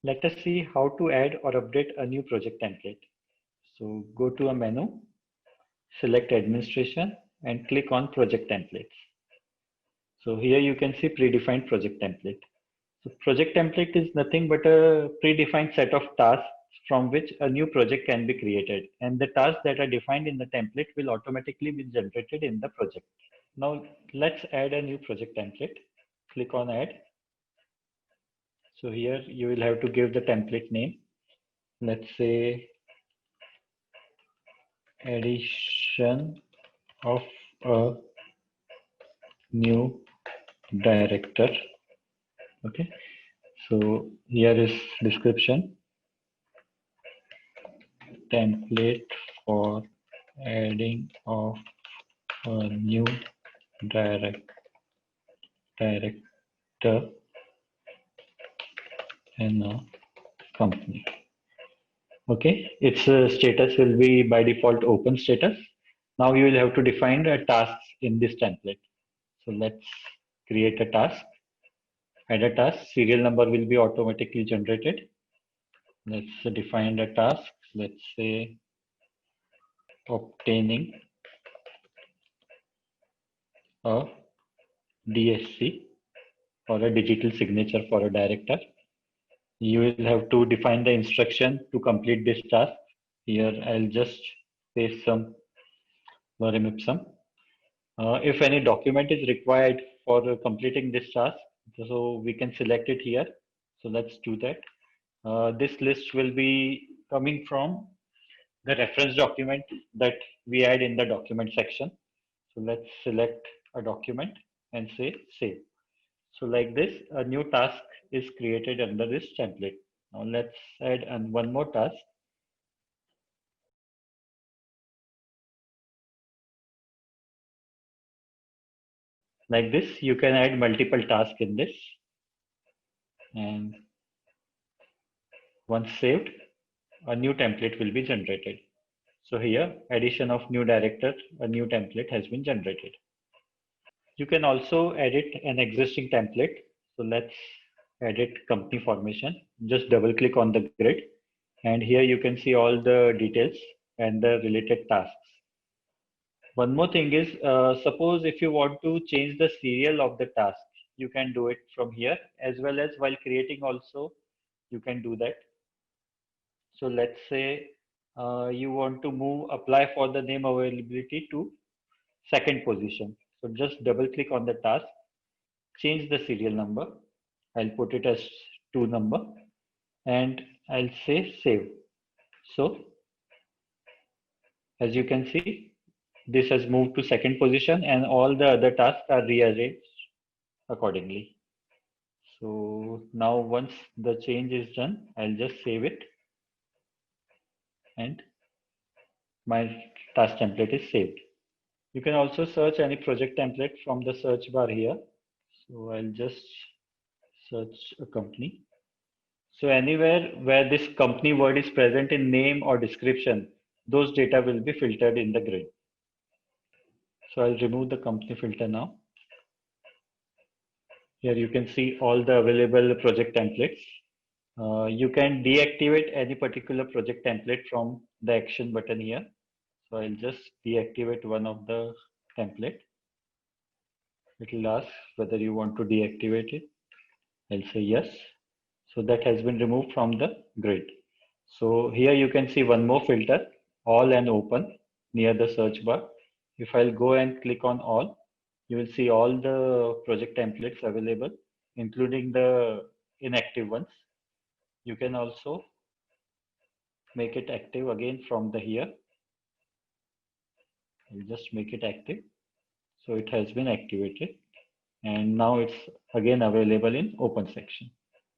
Let us see how to add or update a new project template. So go to a menu, select administration and click on project templates. So here you can see predefined project template. So project template is nothing but a predefined set of tasks from which a new project can be created, and the tasks that are defined in the template will automatically be generated in the project. Now let's add a new project template. Click on add. So here you will have to give the template name. Let's say addition of a new director. Okay. So here is description. Template for adding of a new director in a company. Okay, its status will be by default open status. Now you will have to define a task in this template. So let's create a task. Add a task. Serial number will be automatically generated. Let's define the task. Let's say obtaining a DSC or a digital signature for a director. You will have to define the instruction to complete this task. Here I'll just paste some lorem ipsum. If any document is required for completing this task, so we can select it here. So let's do that. This list will be coming from the reference document that we add in the document section. So let's select a document and say save. So like this, a new task is created under this template. Now let's add one more task. Like this, you can add multiple tasks in this. And once saved, a new template will be generated. So here, addition of new director, a new template has been generated. You can also edit an existing template. So let's edit company formation. Just double click on the grid. And here you can see all the details and the related tasks. One more thing is, suppose if you want to change the serial of the task, you can do it from here, as well as while creating also, you can do that. So let's say you want to move apply for the name availability to second position. So just double click on the task, change the serial number. I'll put it as 2 number and I'll say save. So as you can see, this has moved to second position and all the other tasks are rearranged accordingly. So now once the change is done, I'll just save it and my task template is saved. You can also search any project template from the search bar here. So I'll just search a company. So anywhere where this company word is present in name or description, those data will be filtered in the grid. So I'll remove the company filter now. Here you can see all the available project templates. You can deactivate any particular project template from the action button here. So I'll just deactivate one of the template. It will ask whether you want to deactivate it. I'll say yes. So that has been removed from the grid. So here you can see one more filter, all and open near the search bar. If I'll go and click on all, you will see all the project templates available, including the inactive ones. You can also make it active again from the here. I'll just make it active. So it has been activated and now it's again available in open section.